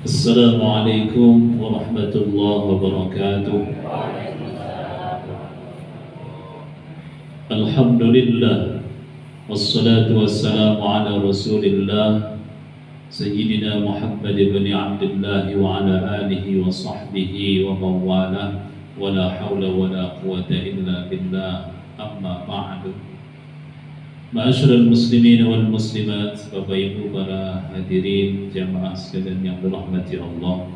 Assalamualaikum warahmatullahi wabarakatuh. Alhamdulillah, wassalatu wassalamu ala rasulillah Sayyidina Muhammad ibn Abdullah wa ala alihi wa sahbihi wa mawalah, wa la hawla wa la quwata illa billah, amma ba'du. Ma'asyiral muslimin wal muslimat, Bapak Ibu para hadirin jamaah sekalian yang dirahmati Allah.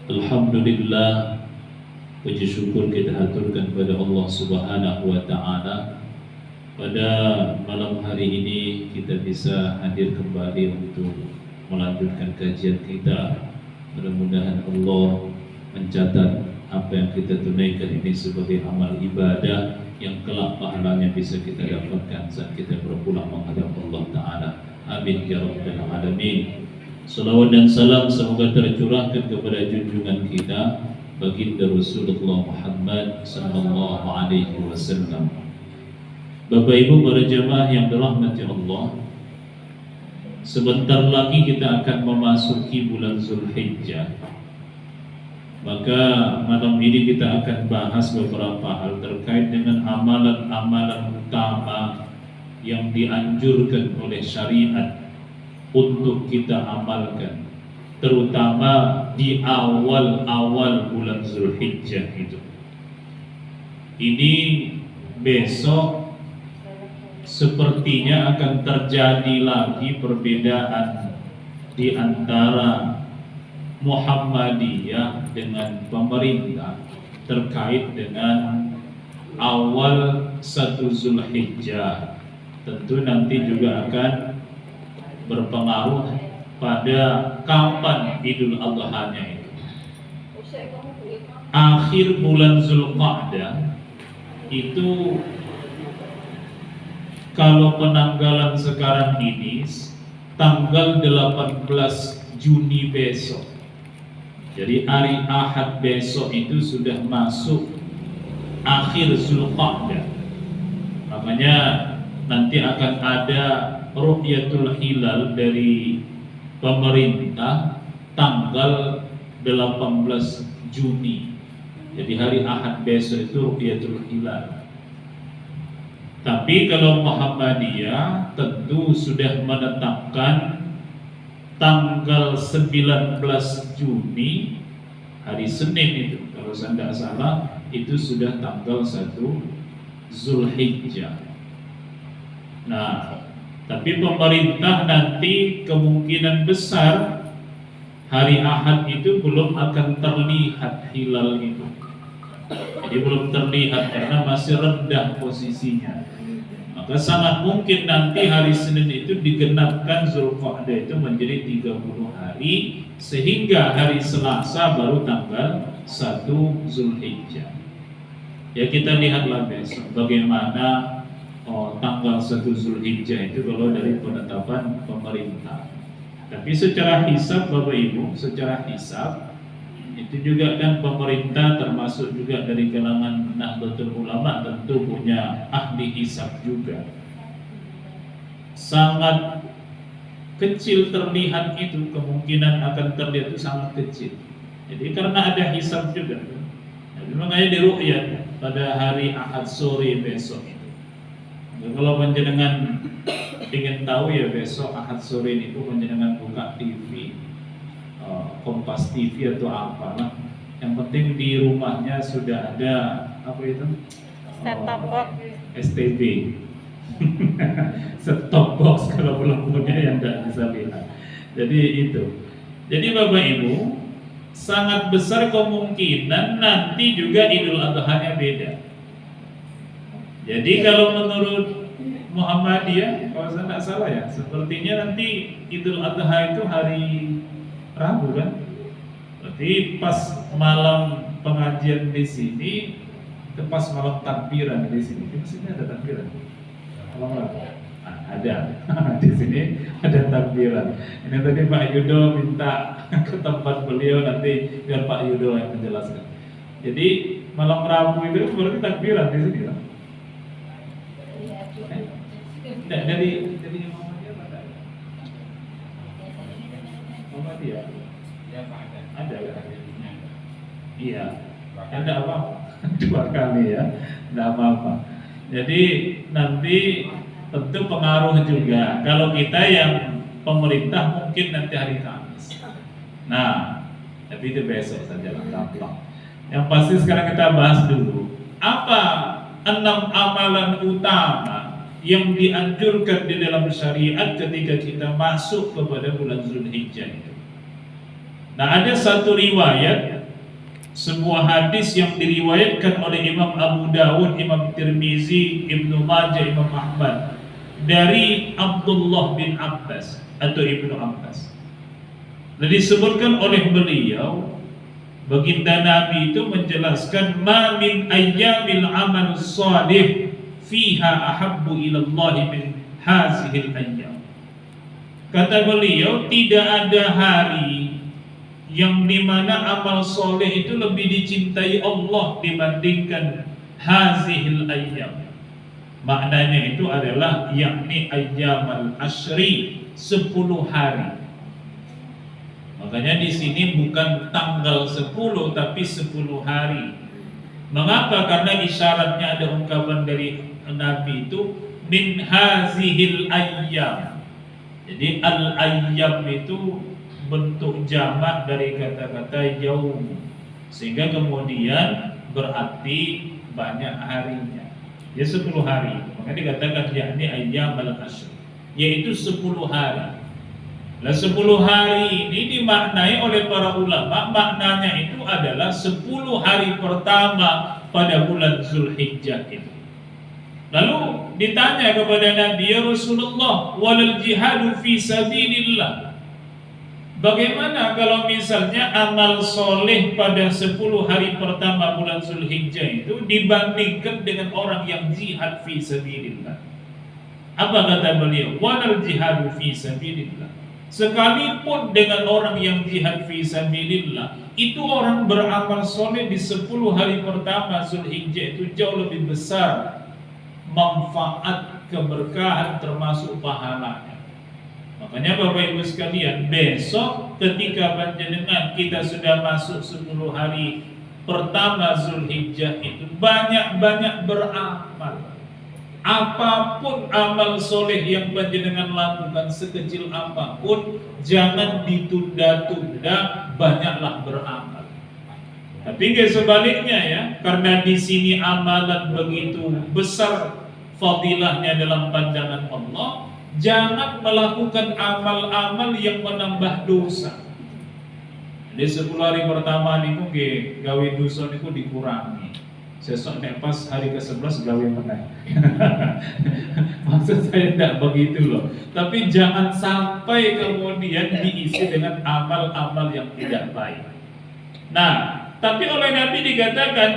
Alhamdulillah, puji syukur kita haturkan kepada Allah Subhanahu wa taala. Pada malam hari ini kita bisa hadir kembali untuk melanjutkan kajian kita. Mudah-mudahan Allah mencatat apa yang kita tunaikan ini sebagai amal ibadah yang kelak pahalanya bisa kita dapatkan saat kita berpulang menghadap Allah Ta'ala. Amin ya rabbal alamin. Salawat dan salam semoga tercurahkan kepada junjungan kita baginda Rasulullah Muhammad sallallahu alaihi wasallam. Bapak Ibu para jemaah yang dirahmati Allah, sebentar lagi kita akan memasuki bulan Zulhijjah. Maka malam ini kita akan bahas beberapa hal terkait dengan amalan-amalan utama yang dianjurkan oleh syariat untuk kita amalkan, terutama di awal-awal bulan Zulhijjah itu. Ini besok sepertinya akan terjadi lagi perbedaan di antara Muhammadiyah dengan pemerintah terkait dengan awal 1 Zulhijjah. Tentu nanti juga akan berpengaruh pada kapan Idul Adha-nya itu. Akhir bulan Zulqa'dah itu, kalau penanggalan sekarang ini tanggal 18 Juni besok. Jadi hari Ahad besok itu sudah masuk akhir Zulqa'dah. Makanya nanti akan ada ru'yatul hilal dari pemerintah tanggal 18 Juni. Jadi hari Ahad besok itu ru'yatul hilal. Tapi kalau Muhammadiyah tentu sudah menetapkan tanggal 19 Juni, hari Senin itu, kalau saya tidak salah, itu sudah tanggal 1 Zulhijjah. Nah, tapi pemerintah nanti kemungkinan besar hari Ahad itu belum akan terlihat hilal itu. Jadi belum terlihat karena masih rendah posisinya. Maka sangat mungkin nanti hari Senin itu digenapkan Zulqa'dah itu menjadi 30 hari, sehingga hari Selasa baru tanggal 1 Zulhijjah. Ya kita lihatlah besok bagaimana tanggal 1 Zulhijjah itu kalau dari penetapan pemerintah. Tapi secara hisab Bapak Ibu, secara hisab itu juga kan pemerintah termasuk juga dari kalangan Nahdlatul Ulama tentu punya ahli hisab juga. Sangat kecil terlihat itu, kemungkinan akan terlihat itu sangat kecil. Jadi karena ada hisab juga. Jadi makanya diru'yat pada hari Ahad sore besok itu. Kalau panjenengan ingin tahu ya besok Ahad sore itu panjenengan buka TV, Kompas TV atau apalah. Yang penting di rumahnya sudah ada apa itu? Set-top box. STB. Set-top box kalau belum punya yang tidak bisa lihat. Jadi itu. Jadi Bapak Ibu, sangat besar kemungkinan nanti juga Idul Adha-nya beda. Jadi kalau menurut Muhammadiyah, kalau saya tidak salah ya, sepertinya nanti Idul Adha itu hari Rabu kan? Berarti pas malam pengajian di sini, itu pas malam takbiran di sini. Di sini ada takbiran. Malam Rabu. Ada. Di sini ada takbiran. Ini tadi Pak Yudo minta ke tempat beliau nanti biar Pak Yudo yang menjelaskan. Jadi malam Rabu itu berarti takbiran di sini kan? Dari Muhammadiyah apa? Muhammadiyah. Ya Pak ada. Ada kan? Hadisnya ada. Iya. Bahkan Ada apa? 2 kali ya, tidak apa-apa. Jadi nanti tentu pengaruh juga. Kalau kita yang pemerintah mungkin nanti hari Kamis. Nah, tapi itu besok saja lah, gampang. Yang pasti sekarang kita bahas dulu apa 6 amalan utama yang dianjurkan di dalam syariat ketika kita masuk kepada bulan Zulhijjah itu. Nah, ada satu riwayat, sebuah hadis yang diriwayatkan oleh Imam Abu Dawud, Imam Tirmizi, Ibnu Majah, Imam Ahmad dari Abdullah bin Abbas atau Ibnu Abbas. Dan disebutkan oleh beliau, baginda Nabi itu menjelaskan, ma min ayyamil amal salih fiha ahabbu ilallah min hazihil ayyam. Kata beliau, tidak ada hari yang dimana amal soleh itu lebih dicintai Allah dibandingkan hazihil ayyam. Maknanya itu adalah yakni ayyamal asyri, 10 hari. Makanya di sini bukan tanggal 10 tapi 10 hari. Mengapa? Karena isyaratnya ada ungkapan dari Nabi itu min hazihil ayyam. Jadi al-ayyam itu bentuk jamak dari kata-kata yaum, sehingga kemudian berarti banyak harinya. Ya 10 hari. Maka dikatakan yakni ayyamal ashr, yaitu 10 hari. Nah 10 hari ini dimaknai oleh para ulama, maknanya itu adalah 10 hari pertama pada bulan Zulhijjah itu. Lalu ditanya kepada Nabi, ya Rasulullah, walal jihadu fi sabilillah, bagaimana kalau misalnya amal soleh pada 10 hari pertama bulan Zulhijjah itu dibandingkan dengan orang yang jihad fi sabilillah? Apa kata beliau? Walal jihadu fi sabilillah, sekalipun dengan orang yang jihad fi sabilillah, itu orang beramal soleh di 10 hari pertama Zulhijjah itu jauh lebih besar manfaat, keberkahan, termasuk pahalanya. Makanya Bapak Ibu sekalian, besok ketika panjenengan kita sudah masuk 10 hari pertama Zulhijjah itu banyak-banyak beramal. Apapun amal soleh yang panjenengan lakukan, sekecil apapun, jangan ditunda-tunda, banyaklah beramal. Tapi sebaliknya ya, karena di sini amalan begitu besar fadilahnya dalam pandangan Allah, jangan melakukan amal-amal yang menambah dosa. Di 10 hari pertama niku nggih gawe dosa niku dikurangi. Sesuk nek pas hari ke-11 gawe meneh. Maksud saya tidak begitu loh. Tapi jangan sampai kemudian diisi dengan amal-amal yang tidak baik. Nah, tapi oleh Nabi dikatakan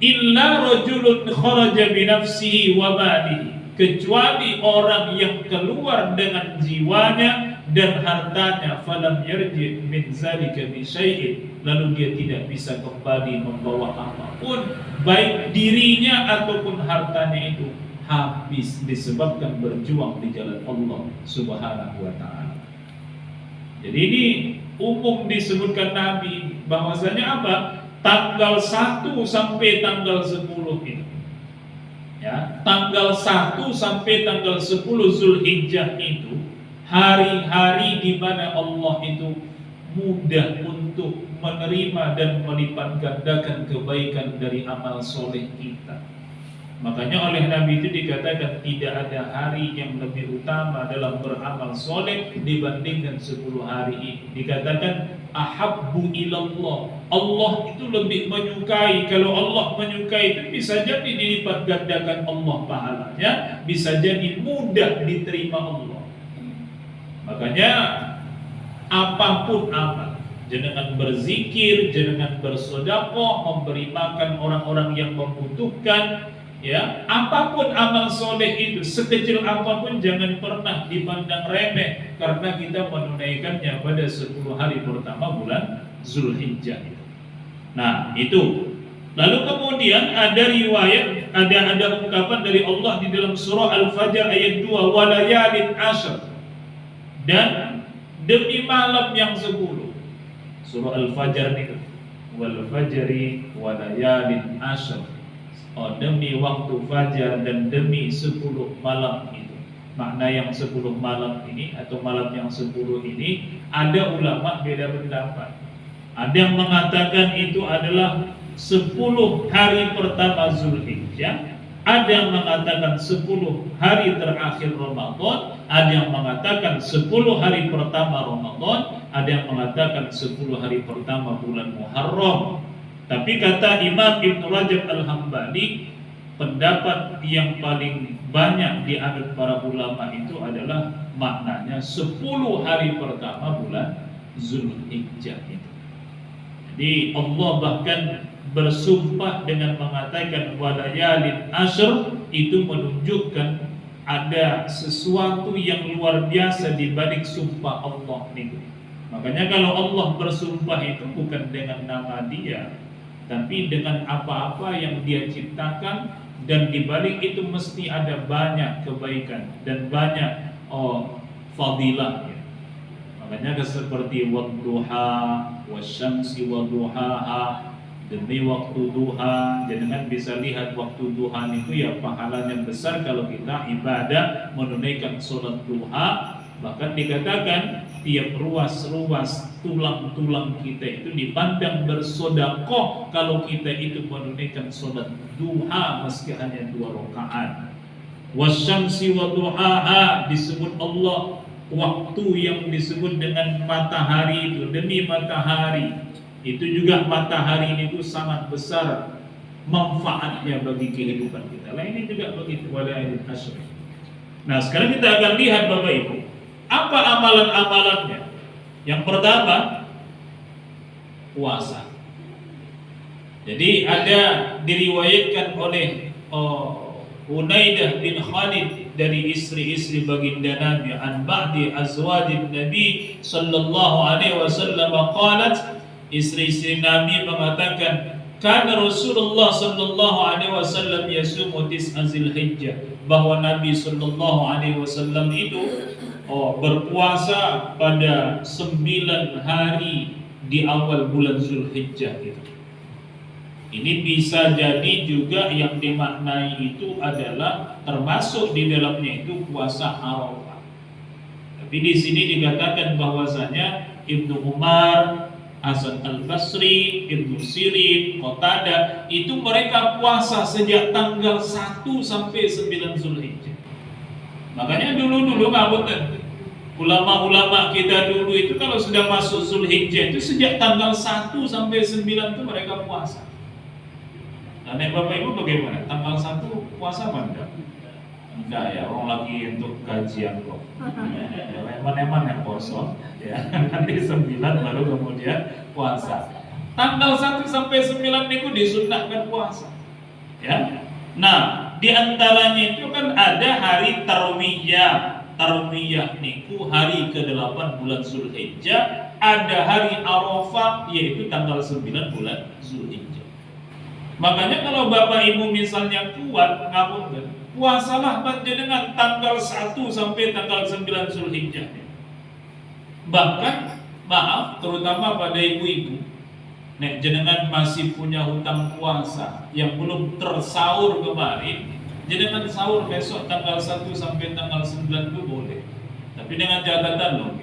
illa rajulun kharaja bi nafsihi wa malihi, kecuali orang yang keluar dengan jiwanya dan hartanya, falam yarji min zalika bi syai'in, lalu dia tidak bisa kembali membawa apapun, baik dirinya ataupun hartanya itu habis disebabkan berjuang di jalan Allah Subhanahu wa taala. Jadi ini umum disebutkan Nabi bahwasanya apa? Tanggal 1 sampai tanggal 10 itu. Ya, tanggal 1 sampai tanggal 10 Zulhijjah itu hari-hari di mana Allah itu mudah untuk menerima dan melipat gandakan kebaikan dari amal soleh kita. Makanya oleh Nabi itu dikatakan tidak ada hari yang lebih utama dalam beramal soleh dibandingkan 10 hari ini. Dikatakan ahabbu ilallah, Allah itu lebih menyukai. Kalau Allah menyukai itu bisa jadi dilipat gandakan Allah pahalanya, bisa jadi mudah diterima Allah. Makanya apapun amal, jangan berzikir, jangan bersedekah, memberi makan orang-orang yang membutuhkan, ya, apapun amal soleh itu, sekecil apapun jangan pernah dipandang remeh, karena kita menunaikannya pada 10 hari pertama bulan Zulhijjah. Nah itu. Lalu kemudian ada riwayat, ada ungkapan dari Allah di dalam surah Al-Fajr ayat 2, walayalin ashr, dan demi malam yang 10. surah Al-Fajr itu, wal fajri wa layalin ashr. Oh, demi waktu fajar dan demi 10 malam itu. Makna yang 10 malam ini atau malam yang 10 ini, ada ulama beda pendapat. Ada yang mengatakan itu adalah 10 hari pertama Zulhijjah, ada yang mengatakan 10 hari terakhir Ramadan, ada yang mengatakan 10 hari pertama Ramadan, ada yang mengatakan 10 hari pertama bulan Muharram. Tapi kata Imam Ibn Rajab Al-Hambali, pendapat yang paling banyak dianut para ulama itu adalah maknanya 10 hari pertama bulan Zulhijjah itu. Jadi Allah bahkan bersumpah dengan mengatakan walayalin ashr, itu menunjukkan ada sesuatu yang luar biasa di balik sumpah Allah itu. Makanya kalau Allah bersumpah itu bukan dengan nama Dia, tapi dengan apa-apa yang Dia ciptakan, dan di balik itu mesti ada banyak kebaikan dan banyak fadilah. Makanya seperti wadduha wasyamsi wadduhaha, demi waktu duha. Jangan bisa lihat waktu duha itu ya pahalanya besar kalau kita ibadah menunaikan sholat duha. Bahkan dikatakan tiap ruas-ruas tulang-tulang kita itu dipandang bersodakoh kalau kita itu menunaikan sholat duha meski hanya 2 rakaat. Wasyamsi wadduhaha, disebut Allah waktu yang disebut dengan matahari itu, demi matahari. Itu juga matahari itu sangat besar manfaatnya bagi kehidupan kita. Lah ini juga begitu walayalin ashr. Nah, sekarang kita akan lihat Bapak Ibu, apa amalan-amalannya. Yang pertama, puasa. Jadi ada diriwayatkan oleh Unaidah bin Khalid dari istri-istri baginda Nabi, an ba'di azwajin Nabi sallallahu alaihi wasallam qalat, istri-istri Nabi mengatakan, kana Rasulullah sallallahu alaihi wasallam yasumu tis'a Zulhijjah, bahwa Nabi sallallahu alaihi wasallam itu berpuasa pada 9 hari di awal bulan Zulhijjah itu. Ini bisa jadi juga yang dimaknai itu adalah termasuk di dalamnya itu puasa Arafah. Tapi di sini dikatakan bahwasanya Ibnu Umar, Hasan Al-Basri, Ibnu Sirin, Qatadah itu mereka puasa sejak tanggal 1 sampai 9 Zulhijjah. Makanya dulu ngapunten, ulama-ulama kita dulu itu kalau sudah masuk Zulhijjah itu sejak tanggal 1 sampai 9 itu mereka puasa. Nah, Bapak Ibu bagaimana? Tanggal 1 puasa apa enggak? Enggak ya, orang lagi untuk kajian kok. Eman-eman yang kosong ya. Nanti 9 baru kemudian puasa. Tanggal 1 sampai 9 itu disunahkan puasa. Ya. Nah, di antaranya itu kan ada hari Tarwiyah. Tarwiyah niku hari ke-8 bulan Zulhijjah, ada hari Arafah yaitu tanggal 9 bulan Zulhijjah. Makanya kalau Bapak Ibu misalnya kuat, ngapunten, puasalah panjenengan tanggal 1 sampai tanggal 9 Zulhijjah. Bahkan maaf, terutama pada ibu-ibu, nek jenengan masih punya hutang puasa yang belum tersaur kemarin, jenengan sahur besok tanggal 1 sampai tanggal 9 itu boleh. Tapi dengan catatan loh,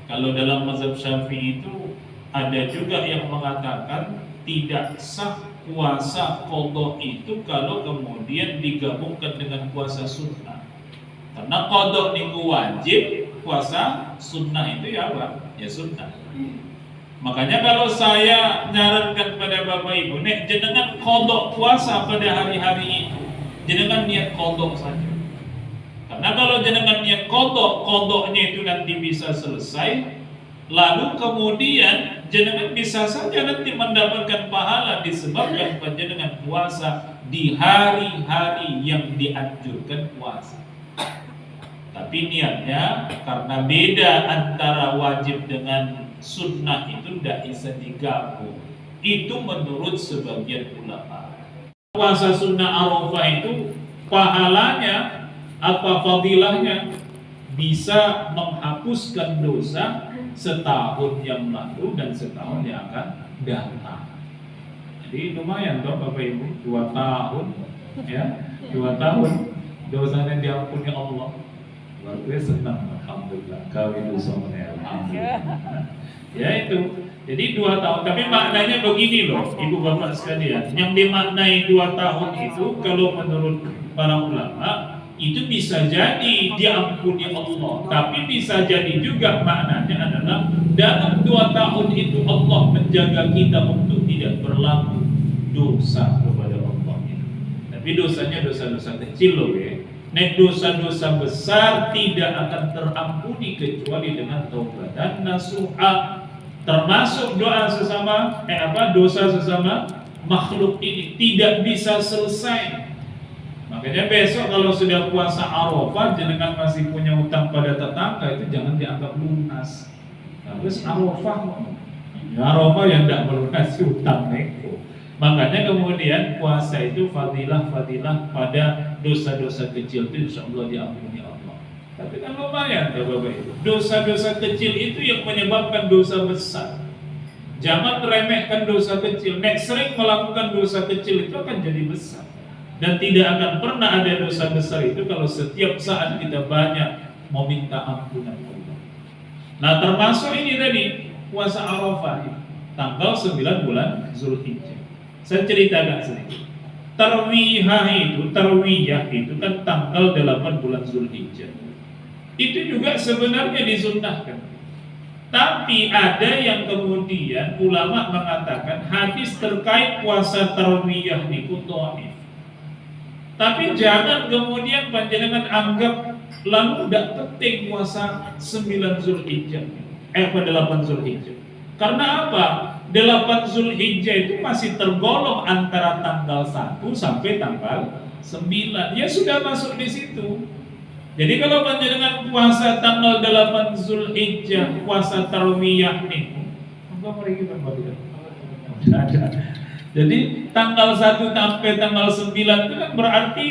kalau dalam mazhab Syafi'i itu ada juga yang mengatakan tidak sah puasa qadha itu kalau kemudian digabungkan dengan puasa sunnah. Karena qadha niku wajib, puasa sunnah itu ya apa? Ya sunnah. Makanya kalau saya nyarankan pada Bapak Ibu, nek jenengan qadha puasa pada hari-hari itu, jenengan niat qadha saja. Karena kalau jenengan niat qadha-nya itu nanti bisa selesai, lalu kemudian jenengan bisa saja nanti mendapatkan pahala disebabkan panjenengan puasa di hari-hari yang dianjurkan puasa. Tapi niatnya karena beda antara wajib dengan sunnah itu tidak bisa digabung. Itu menurut sebagian ulama. Puasa sunnah Arafah itu pahalanya apa, fadilahnya bisa menghapuskan dosa setahun yang lalu dan setahun yang akan datang. Jadi lumayan toh Bapak Ibu, 2 tahun ya, 2 tahun dosanya diampuni Allah. Luar biasa, senang, alhamdulillah. Kawin dosa alhamdulillah. Ya itu. Jadi 2 tahun, tapi maknanya begini loh, Ibu Bapak sekalian. Yang dimaknai 2 tahun itu kalau menurut para ulama itu bisa jadi diampuni Allah, tapi bisa jadi juga maknanya adalah dalam 2 tahun itu Allah menjaga kita untuk tidak berlaku dosa kepada Allah. Tapi dosanya dosa-dosa kecil loh ya. Nek dosa-dosa besar tidak akan terampuni kecuali dengan taubatan nasuha. Termasuk doa sesama dosa sesama makhluk ini tidak bisa selesai. Makanya besok kalau sudah puasa Arafah, jenengan masih punya utang pada tetangga itu jangan dianggap lunas. Terus Arafah yang tidak melunasi utang neko. Makanya kemudian puasa itu fadilah pada dosa-dosa kecil itu insya Allah diampuni Allah. Tapi kan lumayan ya Bapak Ibu. Dosa-dosa kecil itu yang menyebabkan dosa besar. Jangan meremehkan dosa kecil. Nek sering melakukan dosa kecil itu akan jadi besar. Dan tidak akan pernah ada dosa besar itu kalau setiap saat kita banyak meminta ampunan Allah. Nah termasuk ini tadi puasa Arafah tanggal 9 bulan Zulhijjah. Saya ceritakan sedikit. Tarwiyah itu kan tanggal 8 bulan Zulhijjah. Itu juga sebenarnya disunnahkan. Tapi ada yang kemudian ulama mengatakan hadis terkait puasa tarwiyah itu dhaif. Tapi jangan kemudian panjenengan anggap lalu tidak penting puasa 9 Zulhijjah, 8 Zulhijjah. Karena apa? 8 Zulhijjah itu masih tergolong antara tanggal 1 sampai tanggal 9. Ya sudah masuk di situ. Jadi kalau panjenengan puasa tanggal 8 Zulhijjah, puasa tarwiyah nih, enggak mari kita jadi tanggal 1 sampai tanggal 9 itu kan berarti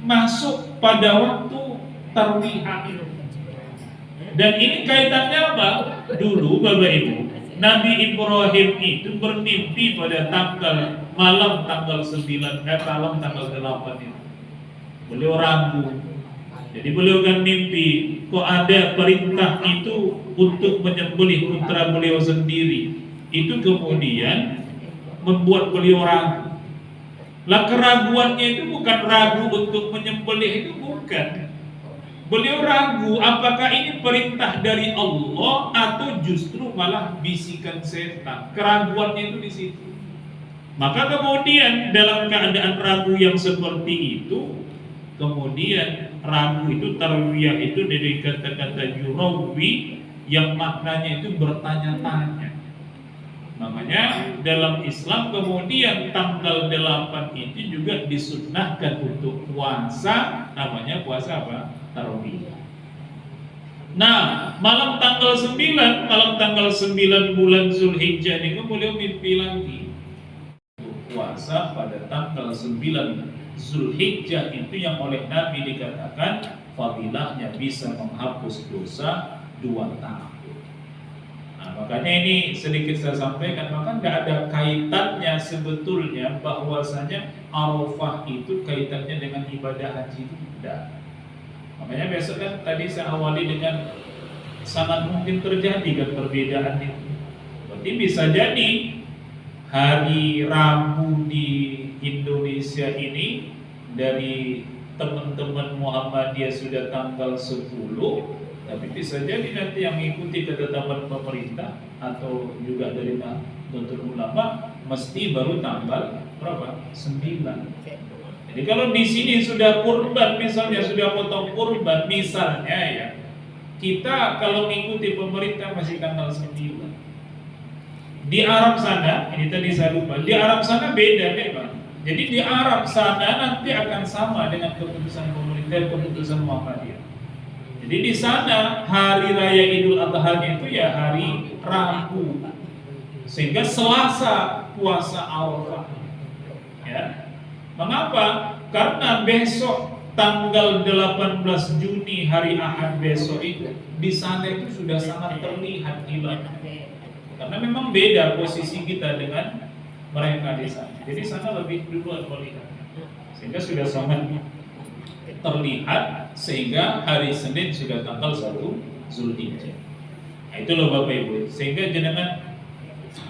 masuk pada waktu tarwiyah. Dan ini kaitannya apa? Dulu Bapak Ibu, Nabi Ibrahim itu bermimpi pada malam tanggal 9, malam tanggal 8 itu. Beliau ragu. Jadi beliau kan mimpi, kok ada perintah itu untuk menyembelih putra beliau sendiri. Itu kemudian membuat beliau ragu. Lah keraguannya itu bukan ragu untuk menyembelih, itu bukan. Beliau ragu apakah ini perintah dari Allah atau justru malah bisikan setan. Keraguannya itu di situ. Maka kemudian dalam keadaan ragu yang seperti itu, kemudian ragu itu tarwiyah itu dari kata-kata yurawi yang maknanya itu bertanya-tanya. Makanya dalam Islam kemudian tanggal 8 itu juga disunnahkan untuk puasa, namanya puasa apa? Tarawih. Nah, malam tanggal 9 bulan Zulhijjah ini beliau mimpi lagi. Puasa pada tanggal 9 Zulhijjah itu yang oleh Nabi dikatakan fadilahnya bisa menghapus dosa 2 tahun. Nah, makanya ini sedikit saya sampaikan, maka tidak ada kaitannya sebetulnya bahwasanya Arafah itu kaitannya dengan ibadah haji itu tidak. Makanya besok kan tadi saya awali dengan sangat mungkin terjadi kan perbedaan itu. Berarti bisa jadi hari Rabu di Indonesia ini dari teman-teman Muhammadiyah sudah tanggal 10, tapi bisa jadi nanti yang mengikuti ketetapan pemerintah atau juga dari Nahdlatul Ulama mesti baru tanggal berapa? 9. Jadi kalau di sini sudah kurban, misalnya sudah potong kurban misalnya ya, kita kalau mengikuti pemerintah masih tanggal 9. Di Arab sana, ini tadi saya lupa, di Arab sana beda memang. Jadi di Arab sana nanti akan sama dengan keputusan pemerintah, keputusan Muhammadiyah. Jadi di sana hari raya Idul Adha itu ya hari Rabu, sehingga Selasa puasa Arafah. Ya, mengapa? Karena besok tanggal 18 Juni hari Ahad besok itu di sana itu sudah sangat terlihat hilal. Karena memang beda posisi kita dengan mereka di sana. Jadi sana lebih duluan melihat. Sehingga sudah sangat terlihat, sehingga hari Senin sudah tanggal 1 Zulhijjah. Nah, itu loh Bapak Ibu. Sehingga jenengan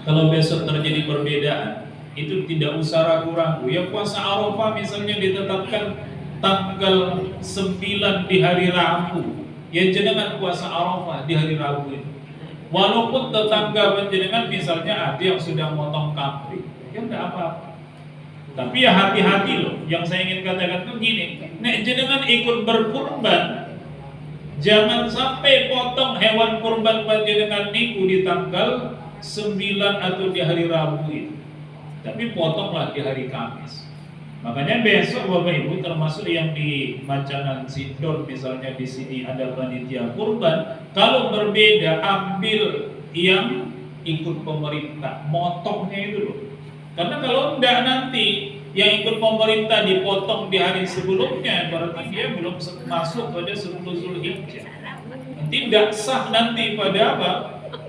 kalau besok terjadi perbedaan, itu tidak usah ragu-ragu. Ya puasa Arafah misalnya ditetapkan tanggal 9 di hari Rabu, ya jenengan puasa Arafah di hari Rabu itu. Walaupun tetangga jenengan misalnya ada yang sudah motong kambing, ya enggak apa-apa. Tapi ya hati-hati loh. Yang saya ingin katakan tuh gini, nek jenengan ikut berkurban, jangan sampai potong hewan kurban panjenengan niku di tanggal 9 atau di hari Rabu itu. Tapi potonglah di hari Kamis. Makanya besok Bapak Ibu, termasuk yang di Macanan Sidon misalnya, di sini ada panitia kurban, kalau berbeda ambil yang ikut pemerintah, motongnya itu loh. Karena kalau enggak nanti yang ikut pemerintah dipotong di hari sebelumnya, berarti dia belum masuk pada 10 Zulhijjah. Nanti tidak sah nanti pada apa?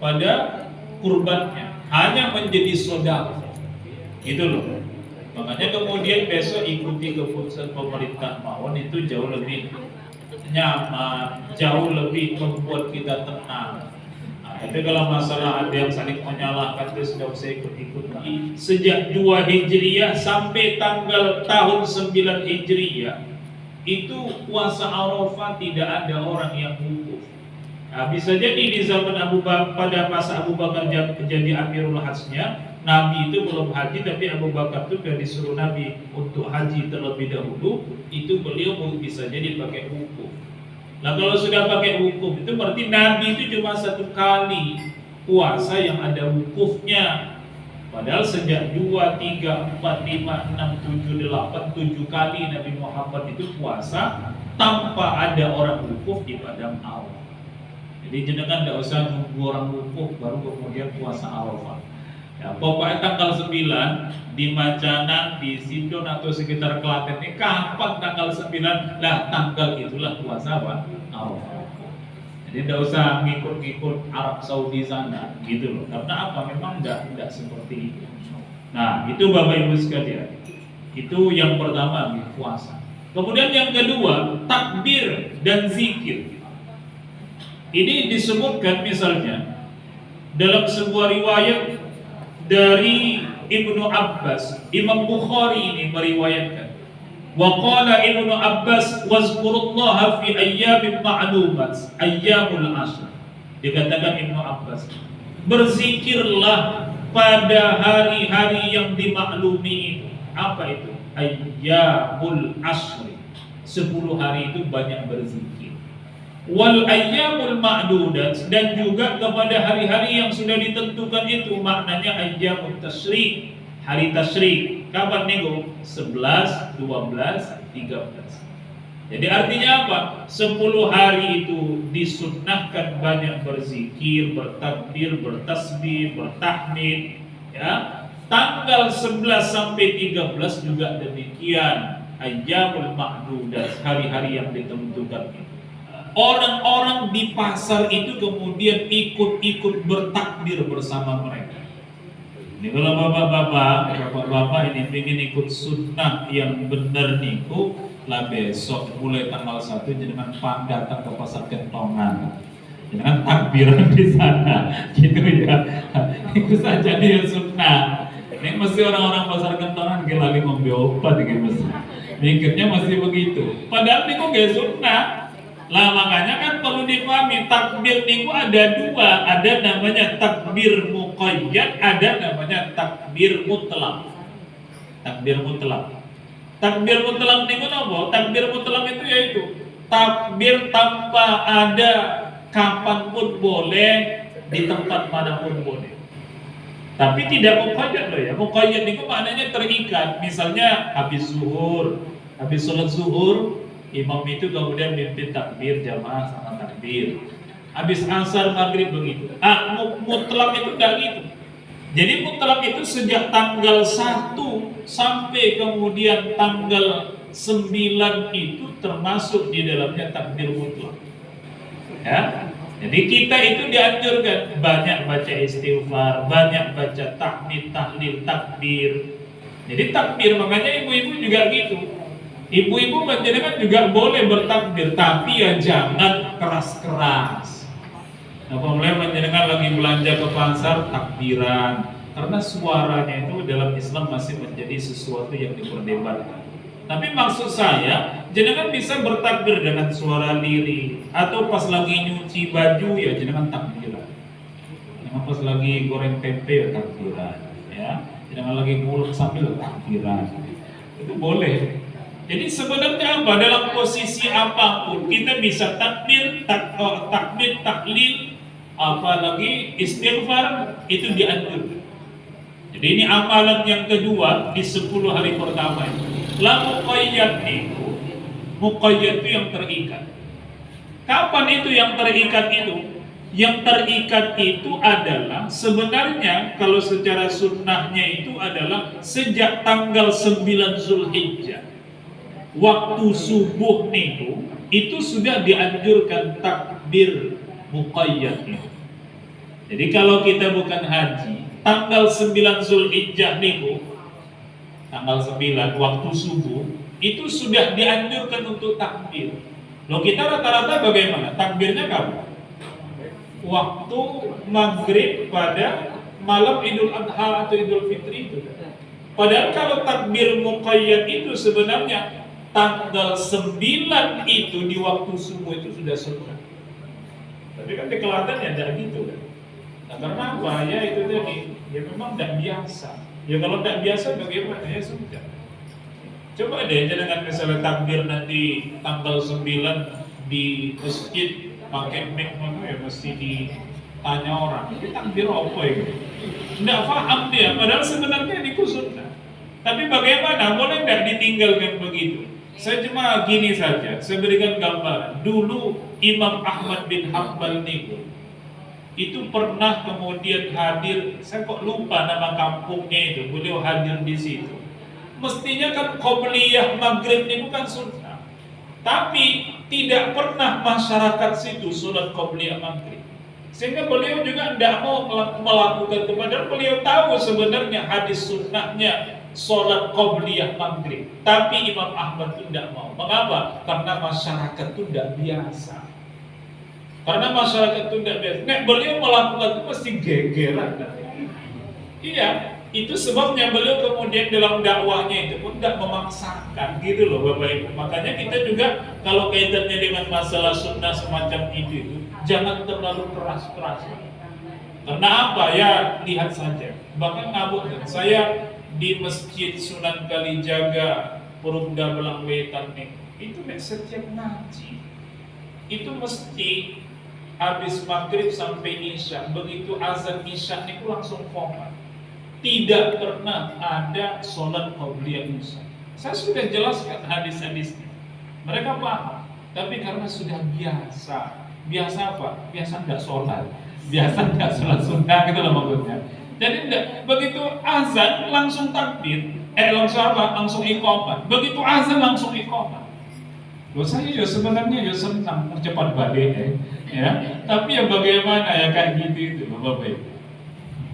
Pada kurbannya, hanya menjadi sedekah. Itu loh. Makanya kemudian besok ikuti keputusan pemerintah mawon, itu jauh lebih nyaman, jauh lebih membuat kita tenang. Tapi kalau masalah ada yang saling menyalahkan, itu sudah saya ikut-ikut. Sejak 2 Hijriyah sampai tanggal tahun 9 Hijriyah, itu puasa Arafah tidak ada orang yang wukuf. Nah, bisa jadi di zaman Abu Bakar, pada masa Abu Bakar jadi Amirul Hajjnya, Nabi itu belum haji, tapi Abu Bakar itu sudah disuruh Nabi untuk haji terlebih dahulu, itu beliau bisa jadi pakai wukuf. Nah kalau sudah pakai wukuf itu berarti Nabi itu cuma 1 kali puasa yang ada wukufnya. Padahal sejak 2, 3, 4, 5, 6, 7, 8, 7 kali Nabi Muhammad itu puasa tanpa ada orang wukuf di padang Arafah. Jadi jenengan tidak usah nunggu orang wukuf baru kemudian puasa Arafah. Ya, pokoknya tanggal 9 di Macanan, di Sidon atau sekitar Klaten ini kapan tanggal 9? Lah tanggal itulah puasa apa? Arafah. Jadi tidak usah ngikut-ngikut Arab Saudi sana gitu loh. Karena apa? Memang tidak seperti itu. Nah, itu Bapak Ibu sekalian. Itu yang pertama, puasa. Kemudian yang kedua, takbir dan zikir. Ini disebutkan misalnya dalam sebuah riwayat dari Ibnu Abbas, Imam Bukhari ini meriwayatkan. Wa qala Ibnu Abbas wazkurullaha fi ayyamin ma'lumat, ayyamul ashr. Dikatakan Ibnu Abbas, berzikirlah pada hari-hari yang dimaklumi itu. Apa itu? Ayyamul ashr. 10 hari itu banyak berzikir. Wal ayyamul ma'dudat, dan juga kepada hari-hari yang sudah ditentukan itu, maknanya ayyamut tasyrik, hari tasyrik. Kapan nih? 11, 12, 13. Jadi artinya apa? 10 hari itu disunnahkan banyak berzikir, bertakbir, bertasbih, bertahmid, ya. Tanggal 11 sampai 13 juga demikian, ayyamul ma'dudat, hari-hari yang ditentukan itu. Orang-orang di pasar itu kemudian ikut-ikut bertakbir bersama mereka. Ini kalau bapak-bapak ini ingin ikut sunnah yang benar niku, lah besok mulai tanggal 1 jangan datang ke pasar Kentongan, jangan takbiran di sana, gitu ya. Itu saja dia sunnah. Ini mesti orang-orang pasar Kentongan lagi ngombe obat gitu mesti. Mikirnya masih begitu. Padahal niku gak sunnah. Lah makanya kan perlu dipahami, takbir niku ada 2, ada namanya takbir muqayyad, ada namanya takbir mutlak. Takbir mutlak. Takbir mutlak niku napa? Takbir mutlak itu yaitu takbir tanpa ada kapanpun boleh, di tempat manapun boleh. Tapi tidak muqayyad loh ya. Muqayyad niku maknanya terikat. Misalnya habis zuhur, habis sholat zuhur, imam itu kemudian mimpin takbir, jamaah sama takbir. Habis asar, maghrib begitu. Mutlak itu enggak gitu. Jadi mutlak itu sejak tanggal 1 sampai kemudian tanggal 9 itu termasuk di dalamnya takbir mutlak. Ya. Jadi kita itu dianjurkan banyak baca istighfar, banyak baca tahmid, tahlil, takbir. Jadi takbir, makanya ibu-ibu juga gitu. Ibu-ibu panjenengan juga boleh bertakbir, tapi ya jangan keras-keras. Nah, mulai panjenengan lagi belanja ke pasar takbiran, karena suaranya itu dalam Islam masih menjadi sesuatu yang diperdebatkan. Tapi maksud saya, jenengan bisa bertakbir dengan suara lirih, atau pas lagi nyuci baju ya jenengan takbiran. Jangan pas lagi goreng tempe ya takbiran, ya. Jangan lagi ngulek sambil takbiran. Itu boleh. Jadi sebenarnya apa? Dalam posisi apapun kita bisa takbir, takbir, tahlil, apalagi istighfar itu dianjurkan. Jadi ini amalan yang kedua di 10 hari pertama itu. La muqayyad itu, muqayyad itu yang terikat. Kapan itu yang terikat itu? Yang terikat itu adalah sebenarnya kalau secara sunnahnya itu adalah sejak tanggal 9 Zulhijjah. Waktu subuh itu sudah dianjurkan takbir muqayyad itu. Jadi kalau kita bukan haji, tanggal 9 Zulhijjah tanggal 9 waktu subuh itu sudah dianjurkan untuk takbir. Loh, kita rata-rata bagaimana? Takbirnya kapan? Waktu maghrib pada malam Idul Adha atau Idul Fitri itu. Padahal kalau takbir muqayyad itu sebenarnya tanggal 9 itu di waktu subuh itu sudah sunnah. Tapi kan di Kelantan ya tidak gitu kan. Nah, karena apa? Ya itu tadi, ya memang tidak biasa. Ya kalau tidak biasa bagaimana? Ya sudah. Coba deh jangan misalnya takbir nanti tanggal 9 di masjid pakai mic ya mesti ditanya orang. Ini takbir apa itu? Tidak paham dia. Padahal sebenarnya ini sunnah. Tapi bagaimana? Boleh tidak ditinggalkan begitu? Saya cuma gini saja. Saya berikan gambaran. Dulu Imam Ahmad bin Hanbal itu pernah kemudian hadir, saya kok lupa nama kampungnya itu, beliau hadir di situ. Mestinya kan qobliyah maghrib ini bukan sunnah, tapi tidak pernah masyarakat situ sholat qobliyah maghrib, sehingga beliau juga tidak mau melakukan itu. Padahal beliau tahu sebenarnya hadis sunnahnya sholat qobliyah maghrib, tapi Imam Ahmad itu tidak mau. Mengapa? Karena masyarakat itu tidak biasa. Karena masyarakat itu tidak biasa. Nek beliau melakukan itu pasti gegeran. Iya, itu sebabnya beliau kemudian dalam dakwahnya itu pun tidak memaksakan, gitu loh Bapak Ibu. Makanya kita juga kalau kaitannya dengan masalah sunnah semacam itu jangan terlalu keras-keras. Karena apa? Ya lihat saja. Bahkan ngabuk. Saya di Masjid Sunan Kalijaga, Purumda Belangwetan itu setiap ngaji itu mesti habis maghrib sampai isya, begitu azan isya itu langsung format. Tidak pernah ada sholat qabliyah isya. Saya sudah jelaskan hadis-hadisnya. Mereka paham, tapi karena sudah biasa. Biasa apa? Biasa tidak sholat. Biasa tidak sholat sunnah gitu loh maksudnya. Jadi tidak, begitu azan langsung takbir, langsung apa? Langsung iqamah. Begitu azan langsung iqamah. Loh, saya ya sebenarnya ya senang percepat badai ya. Tapi ya bagaimana ya kayak gitu itu Bapak Ibu.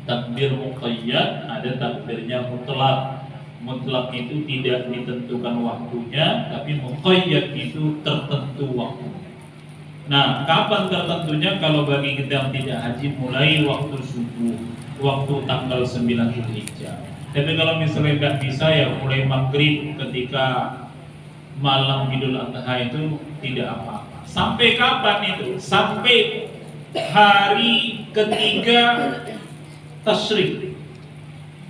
Takbir muqayyad ada takbirnya mutlak. Mutlak itu tidak ditentukan waktunya, tapi muqayyad itu tertentu waktunya. Nah, kapan tertentunya? Kalau bagi kita yang tidak haji mulai waktu subuh, waktu tanggal 9 Zulhijjah. Tapi kalau misalnya tidak bisa ya mulai maghrib ketika malam Idul Adha itu tidak apa-apa. Sampai kapan itu? Sampai hari ketiga Tasyrik.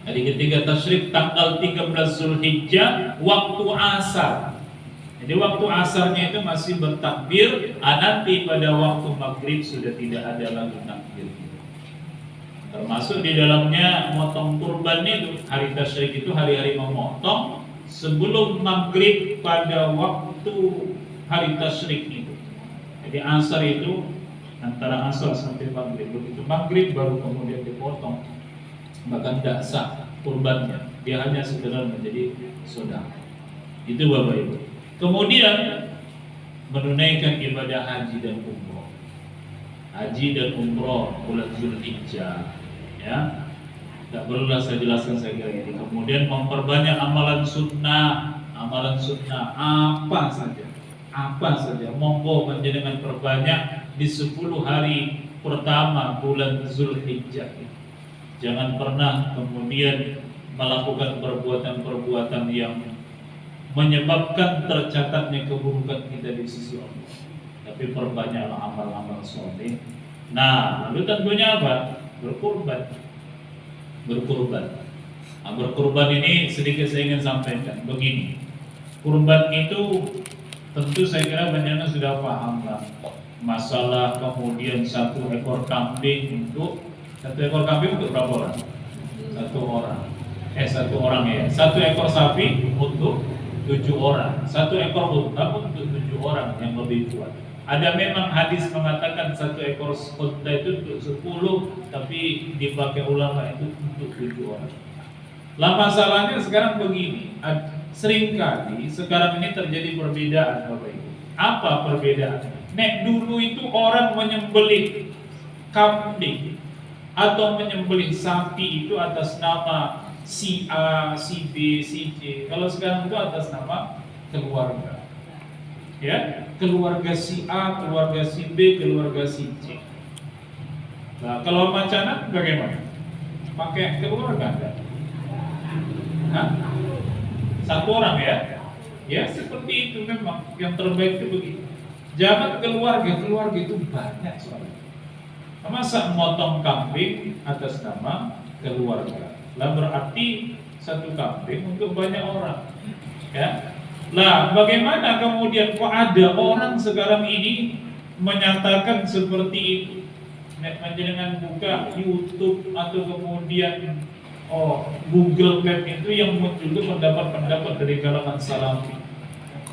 Hari ketiga Tasyrik tanggal 13 Zulhijjah waktu asar. Jadi waktu asarnya itu masih bertakbir. Nanti pada waktu maghrib sudah tidak ada lagi takbir. Termasuk di dalamnya motong kurban itu. Hari Tasyrik itu hari-hari memotong sebelum maghrib pada waktu hari tasyrik itu. Jadi asar itu antara asar sampai maghrib. Begitu maghrib baru kemudian dipotong, maka tidak sah kurbannya. Dia hanya sekedar menjadi sedekah. Itu Bapak Ibu. Kemudian menunaikan ibadah haji dan umroh. Haji dan umroh bulan Zulhijjah, ya. Tak perlulah saya jelaskan saya kira ini. Kemudian memperbanyak amalan sunnah apa saja. Monggo panjenengan perbanyak di 10 hari pertama bulan Zulhijjah. Jangan pernah kemudian melakukan perbuatan-perbuatan yang menyebabkan tercatatnya keburukan kita di sisi Allah. Tapi perbanyaklah amal-amal soleh. Nah, lalu tentunya apa? Berkurban. Nah, berkurban ini sedikit saya ingin sampaikan begini. Kurban itu tentu saya kira banyak sudah paham lah. Masalah kemudian satu ekor kambing untuk berapa orang? Satu orang ya. Satu ekor sapi untuk 7 orang. Satu ekor unta untuk 7 orang yang lebih kuat. Ada memang hadis mengatakan satu ekor unta itu untuk 10, tapi dipakai ulama itu untuk 7 orang. Lah masalahnya sekarang begini, seringkali sekarang ini terjadi perbedaan Bapak Ibu. Apa perbedaan? Nek dulu itu orang menyembelih kambing atau menyembelih sapi itu atas nama si A, si B, si C. Kalau sekarang itu atas nama keluarga. Ya, keluarga si A, keluarga si B, keluarga si C. Nah, kalau macanan bagaimana? Pakai keluarga enggak? Hah? Satu orang ya? Ya, seperti itu memang yang terbaik itu begitu. Jangan keluarga itu banyak soalnya. Masa motong kambing atas nama keluarga? Lah berarti satu kambing untuk banyak orang, ya. Lah bagaimana kemudian kok ada orang sekarang ini menyatakan seperti itu? Nek panjenengan buka YouTube atau kemudian Google Map itu yang muncul itu pendapat-pendapat dari kalangan salafi.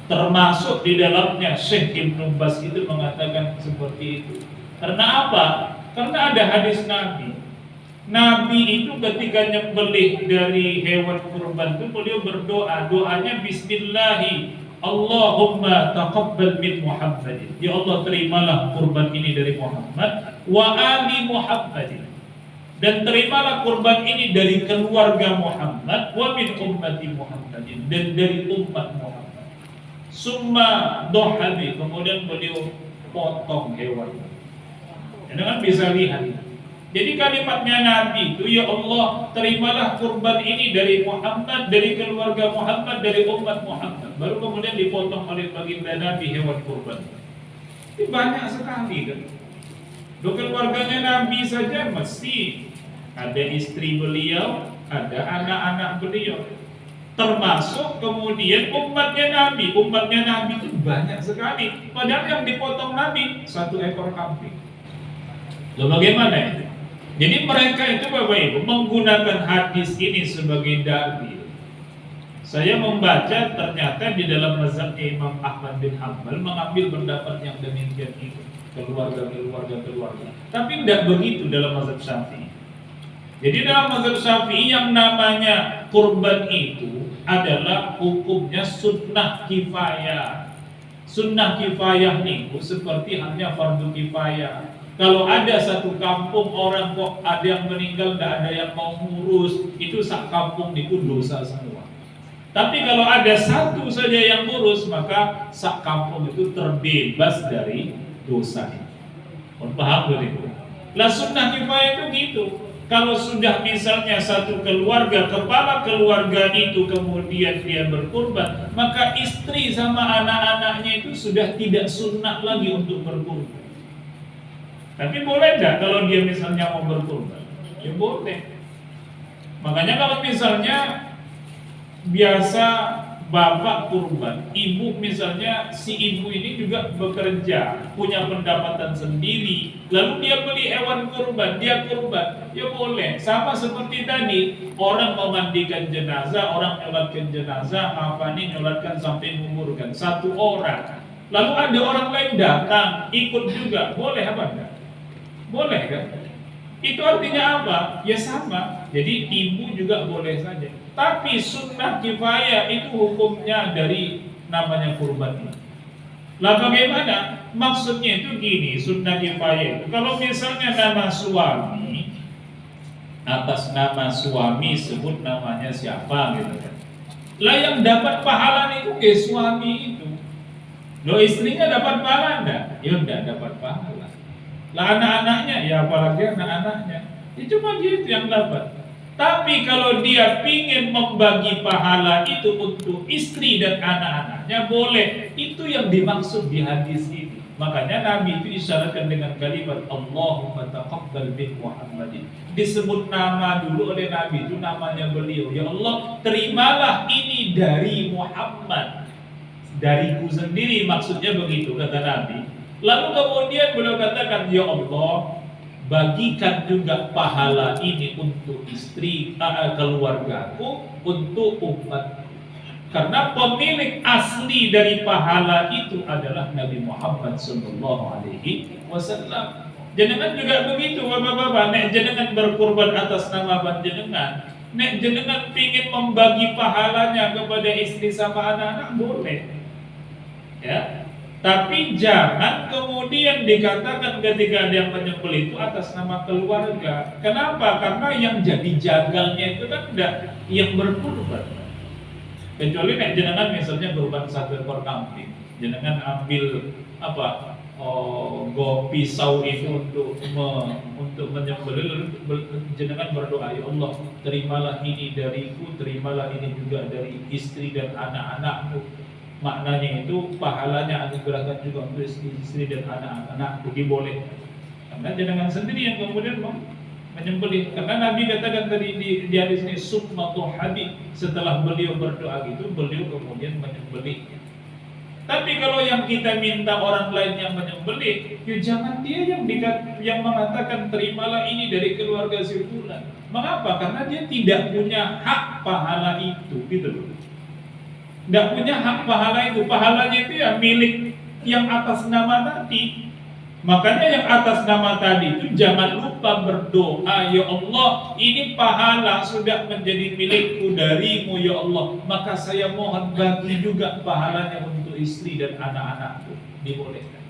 Termasuk di dalamnya Syekh Ibnu Baz itu mengatakan seperti itu. Karena apa? Karena ada hadis Nabi itu ketika nyembelih dari hewan kurban itu beliau berdoa, doanya Bismillahi Allahumma taqabbal min Muhammadin. Ya Allah, terimalah kurban ini dari Muhammad wa ali Muhammadin, dan terimalah kurban ini dari keluarga Muhammad wa min ummati Muhammadin, dan dari umat Muhammad. Summa dohabi, kemudian beliau potong hewan. Anda bisa lihat. Jadi kalimatnya Nabi itu, ya Allah, terimalah kurban ini dari Muhammad, dari keluarga Muhammad, dari umat Muhammad. Baru kemudian dipotong oleh baginda Nabi hewan kurban. Ini banyak sekali kan. Loh, keluarganya Nabi saja mesti ada istri beliau, ada anak-anak beliau. Termasuk kemudian umatnya Nabi itu banyak sekali. Padahal yang dipotong Nabi satu ekor kambing. Loh, bagaimana itu? Jadi mereka itu Bapak Ibu menggunakan hadis ini sebagai dalil. Saya membaca ternyata di dalam mazhab Imam Ahmad bin Hanbal mengambil pendapat yang demikian itu, keluarga. Tapi tidak begitu dalam mazhab Syafi'i. Jadi dalam mazhab Syafi'i yang namanya kurban itu adalah hukumnya sunnah kifayah. Sunnah kifayah itu seperti hanya fardu kifayah. Kalau ada satu kampung orang kok ada yang meninggal, tidak ada yang mau ngurus, itu sak kampung itu dosa semua. Tapi kalau ada satu saja yang ngurus, maka sak kampung itu terbebas dari dosa itu. Paham begitu? Lah sunnah kifayah itu gitu. Kalau sudah misalnya satu keluarga, kepala keluarga itu kemudian dia berkurban, maka istri sama anak-anaknya itu sudah tidak sunnah lagi untuk berkurban. Tapi boleh enggak kalau dia misalnya mau berkurban? Ya boleh. Makanya kalau misalnya biasa bapak kurban, ibu misalnya si ibu ini juga bekerja, punya pendapatan sendiri, lalu dia beli hewan kurban, dia kurban, ya boleh. Sama seperti tadi, orang memandikan jenazah, orang nyolatkan jenazah, nyolatkan sampai menguburkan satu orang. Lalu ada orang lain datang ikut juga, boleh apa enggak? Boleh kan? Itu artinya apa? Ya sama. Jadi ibu juga boleh saja. Tapi sunnah kifayah itu hukumnya dari namanya kurban ini. Lah bagaimana? Maksudnya itu gini, sunnah kifayah itu. Kalau misalnya nama suami, atas nama suami sebut namanya siapa gitu kan. Lah yang dapat pahala itu ke suami itu. Lo istrinya dapat pahala enggak? Ya enggak dapat pahala. Lah anak-anaknya, ya apalagi anak-anaknya. Ya cuma dia itu yang dapat. Tapi kalau dia ingin membagi pahala itu untuk istri dan anak-anaknya boleh. Itu yang dimaksud di hadis ini. Makanya Nabi itu isyaratkan dengan kalimat Allahumma taqabbal min Muhammadin. Disebut nama dulu oleh Nabi, itu namanya beliau. Ya Allah, terimalah ini dari Muhammad. Dariku sendiri, maksudnya begitu kata Nabi. Lalu kemudian beliau katakan, ya Allah, bagikan juga pahala ini untuk istri, keluargaku, untuk umat. Karena pemilik asli dari pahala itu adalah Nabi Muhammad sallallahu alaihi wasallam. Jenengan juga begitu, bapak-bapak. Nek jenengan berkorban atas nama panjenengan, nek jenengan ingin membagi pahalanya kepada istri sama anak-anak boleh. Ya. Tapi jangan kemudian dikatakan ketika ada yang menyembelih itu atas nama keluarga. Kenapa? Karena yang jadi jagalnya itu kan tidak yang berkorban. Kecuali nek jenengan misalnya berkorban satu ekor kambing, jenengan ambil apa? Pisau itu untuk menyembelih, jenengan berdoa, ya Allah, terimalah ini dariku, terimalah ini juga dari istri dan anak-anakku. Maknanya itu pahalanya anugerahkan juga untuk istri dan anak-anak. Jadi boleh. Karena jenengan sendiri yang kemudian menyembelih. Karena Nabi katakan tadi di hadis ini sukmatu habib. Setelah beliau berdoa gitu, beliau kemudian menyembelih. Tapi kalau yang kita minta orang lain yang menyembelih, ya jangan dia yang mengatakan terimalah ini dari keluarga si fulan. Mengapa? Karena dia tidak punya hak pahala itu, gitu loh. Tidak punya hak pahala itu. Pahalanya itu ya milik yang atas nama tadi. Makanya yang atas nama tadi itu jangan lupa berdoa, ya Allah, ini pahala sudah menjadi milikku darimu ya Allah, maka saya mohon bagi juga pahalanya untuk istri dan anak-anakku. Dibolehkan.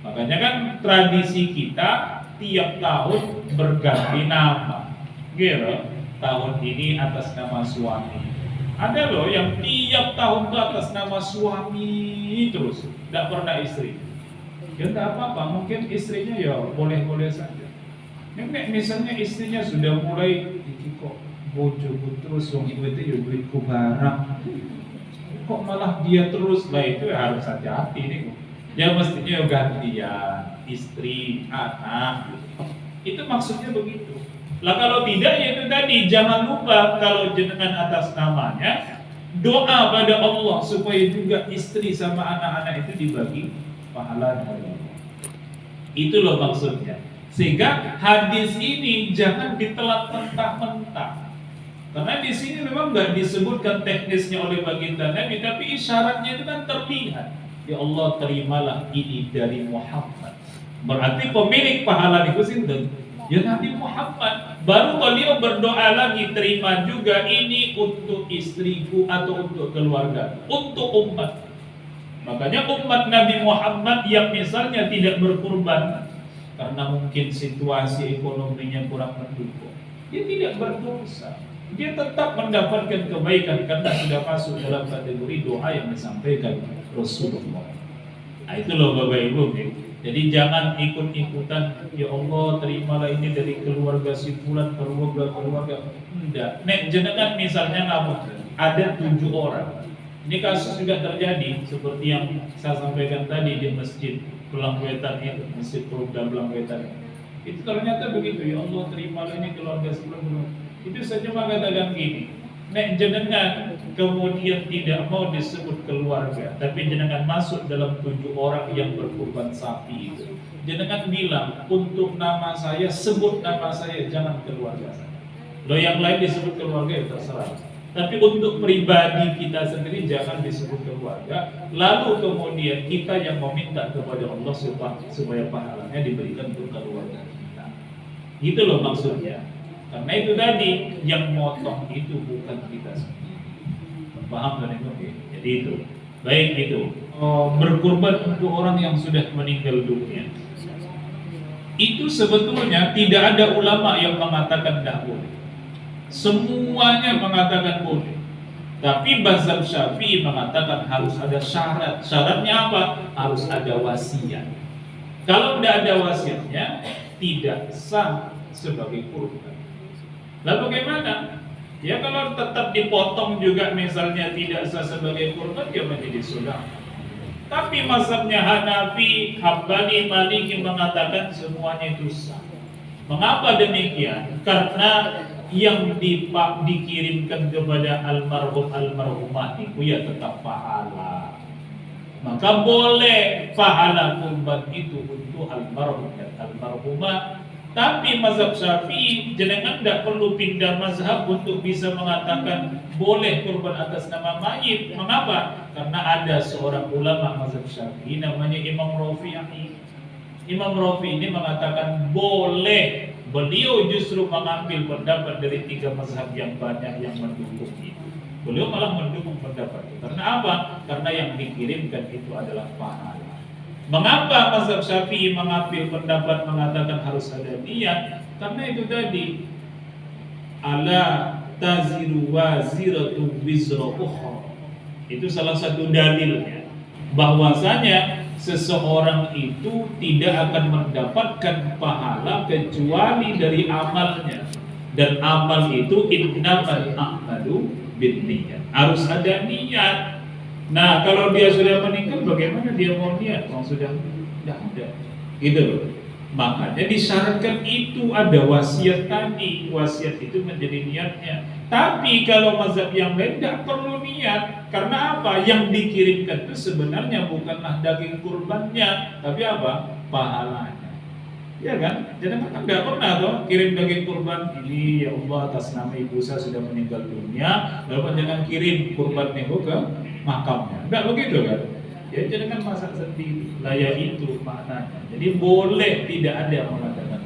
Makanya kan tradisi kita tiap tahun berganti nama. Gitu. Tahun ini atas nama suami. Ada loh yang tiap tahun itu atas nama suami terus, tidak pernah istri. Ya tidak apa-apa, mungkin istrinya ya boleh-boleh saja. Misalnya istrinya sudah mulai, iki kok bojoku terus, wong itu ya duitku barang. Kok malah dia terus, lah itu ya harus hati-hati nih. Ya mestinya ya gantian, istri, anak. Itu maksudnya begitu. Lah kalau tidak ya itu tadi, jangan lupa kalau jenengan atas namanya doa pada Allah supaya juga istri sama anak-anak itu dibagi pahalanya. Itu loh maksudnya. Sehingga hadis ini jangan ditelan mentah-mentah. Karena di sini memang nggak disebutkan teknisnya oleh baginda Nabi, tapi isyaratnya itu kan terlihat. Ya Allah, terimalah ini dari Muhammad. Berarti pemilik pahala itu sinten? Ya Nabi Muhammad. Baru beliau berdoa lagi, terima juga ini untuk istriku atau untuk keluarga, untuk umat. Makanya umat Nabi Muhammad yang misalnya tidak berkurban karena mungkin situasi ekonominya kurang mendukung, dia tidak berdosa. Dia tetap mendapatkan kebaikan karena sudah masuk dalam kategori doa yang disampaikan Rasulullah. Nah itu loh Bapak Ibu. Jadi jangan ikut-ikutan, ya Allah terimalah ini dari keluarga si fulan, keluarga. Enggak. Nek jenengan misalnya namun ada 7 orang. Ini kasus juga terjadi seperti yang saya sampaikan tadi di masjid Pelangwetan itu, masjid program Pelangwetan. Itu ternyata begitu, ya Allah terimalah ini keluarga si fulan. Itu saya cuma katakan gini. Nek jenengan kemudian tidak mau disebut keluarga, tapi jenengan masuk dalam 7 orang yang berkurban sapi itu, jenengan bilang untuk nama saya, sebut nama saya, jangan keluarga saya. Loh yang lain disebut keluarga ya terserah. Tapi untuk pribadi kita sendiri jangan disebut keluarga. Lalu kemudian kita yang meminta kepada Allah supaya pahalanya diberikan untuk keluarga kita. Gitu loh maksudnya. Karena itu tadi yang motong itu bukan kita sendiri. Paham kan itu? Jadi itu. Baik itu. Berkurban untuk orang yang sudah meninggal dunia. Itu sebetulnya tidak ada ulama yang mengatakan tidak boleh. Semuanya mengatakan boleh. Tapi mazhab Syafi'i mengatakan harus ada syarat. Syaratnya apa? Harus ada wasiat. Kalau tidak ada wasiatnya, tidak sah sebagai kurban. Lalu bagaimana? Ya kalau tetap dipotong juga misalnya tidak sah sebagai kurban, dia menjadi sunnah. Tapi mazhabnya Hanafi, Hambali, Maliki mengatakan semuanya itu sah. Mengapa demikian? Karena yang dikirimkan kepada almarhum almarhumah itu ya tetap pahala. Maka boleh pahala kurban itu untuk almarhum dan almarhumah. Tapi mazhab Syafi'i jenengan tidak perlu pindah mazhab untuk bisa mengatakan boleh kurban atas nama mayit. Mengapa? Karena ada seorang ulama mazhab Syafi'i namanya Imam Rafi'i. Imam Rafi'i ini mengatakan boleh. Beliau justru mengambil pendapat dari 3 mazhab yang banyak yang mendukung itu. Beliau malah mendukung pendapat itu. Karena apa? Karena yang dikirimkan itu adalah pahala. Mengapa mazhab Syafi'i mengambil pendapat mengatakan harus ada niat? Karena itu tadi, ala taziru waziratu wizra ukhra. Itu salah satu dalilnya. Bahwasanya seseorang itu tidak akan mendapatkan pahala kecuali dari amalnya, dan amal itu innamal a'malu binniyat. Harus ada niat. Nah, kalau dia sudah meninggal bagaimana dia mau niat? Kalau sudah tidak ada. Gitu loh. Makanya disyaratkan itu ada wasiat tadi. Wasiat itu menjadi niatnya. Tapi kalau mazhab yang lain tidak perlu niat. Karena apa? Yang dikirimkan itu sebenarnya bukanlah daging kurbannya, tapi apa? Pahalanya. Ya kan? Jangan kan tidak pernah toh kirim daging kurban ini, ya Allah atas nama ibu saya sudah meninggal dunia, lalu jangan kirim kurban itu ke makamnya. Tidak begitu kan? Ya jangan masak sendiri. Layak itu maknanya. Jadi boleh, tidak ada yang mengatakan.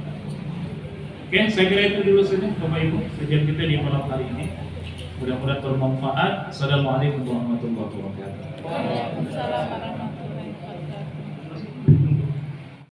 Oke, saya kira itu dulu saja Bapak Ibu kajian kita di malam hari ini. Mudah-mudahan bermanfaat. Assalamualaikum warahmatullahi wabarakatuh. Waalaikumsalam warahmatullahi wabarakatuh.